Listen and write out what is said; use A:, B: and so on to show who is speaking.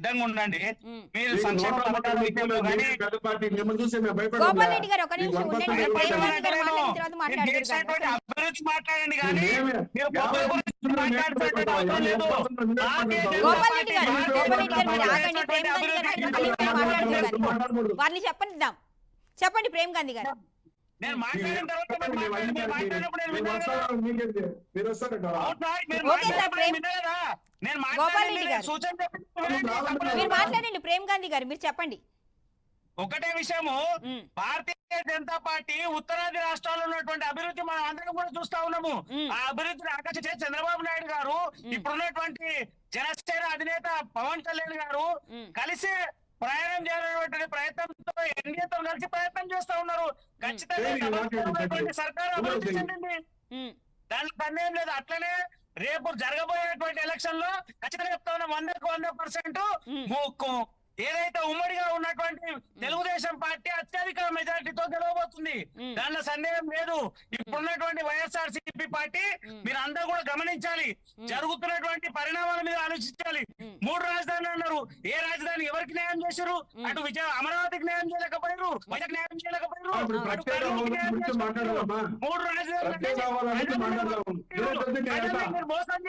A: సిద్ధంగా ఉండండి. మీరు సంక్షేమ పథకాల విషయంలో కానీ
B: గోపాల్ రెడ్డి గారు ఒక నిమిషం ఉండండి. ప్రేమానంద్ గారు మాట్లాడిన తర్వాత
A: చేసినటువంటి
B: మాట్లాడుతున్నారు.
A: అభివృద్ధి మాట్లాడండి కానీ మీరు పదవుల గురించి మాట్లాడుతున్నటువంటి అవసరం లేదు.
B: గోపాల్ రెడ్డి గారు మీరు ఆగండి. ప్రేమ్ గాంధీ గారు మాట్లాడుతున్నారు. వారిని చెప్పనిద్దాం. చెప్పండి ప్రేమ్ గాంధీ గారు.
A: నేను మాట్లాడిన తర్వాత మాట్లాడినప్పుడు నేను విన్నాను కదా.
B: ఓకే సార్ ప్రేమ్
A: నేను
B: గోపాల్ రెడ్డి గారు
A: సూచన
B: మీరు మాట్లాడండి. ప్రేమ్ గాంధీ గారు మీరు చెప్పండి.
A: ఒకటే విషయము, భారతీయ జనతా పార్టీ ఉత్తరాది రాష్ట్రాల్లో ఉన్నటువంటి అభివృద్ధి మనం అందరం కూడా చూస్తా ఉన్నాము. ఆ అభివృద్ధిని ఆకర్షించే చంద్రబాబు నాయుడు గారు ఇప్పుడున్నటువంటి జనసేన అధినేత పవన్ కళ్యాణ్ గారు కలిసి ప్రయాణం చేయాలనేటువంటి ప్రయత్నంతో ఎన్డీఏతో కలిసి ప్రయత్నం చేస్తా ఉన్నారు. ఖచ్చితంగా సర్కారు అభివృద్ధి చెందింది, దానికి సందేహం లేదు. అట్లనే రేపు జరగబోయేటువంటి ఎలక్షన్ లో ఖచ్చితంగా చెప్తా ఉన్నాం 100% ఏదైతే ఉమ్మడిగా ఉన్నటువంటి తెలుగుదేశం పార్టీ అత్యధిక మెజారిటీతో గెలవబోతుంది. దానిలో సందేహం లేదు. ఇప్పుడున్నటువంటి వైఎస్ఆర్సీపీ పార్టీ మీరు అందరూ కూడా గమనించాలి, జరుగుతున్నటువంటి పరిణామాల మీద ఆలోచించాలి. 3 రాజధానులు అన్నారు. ఏ రాజధాని ఎవరికి న్యాయం చేశారు? అటు అమరావతికి న్యాయం చేయలేకపోయారు, వైజాగ్ న్యాయం చేయలేకపోయారు, అటు కర్నూలుకి న్యాయం చేయలేకపోయారు. 3 రాజధానులు మోసం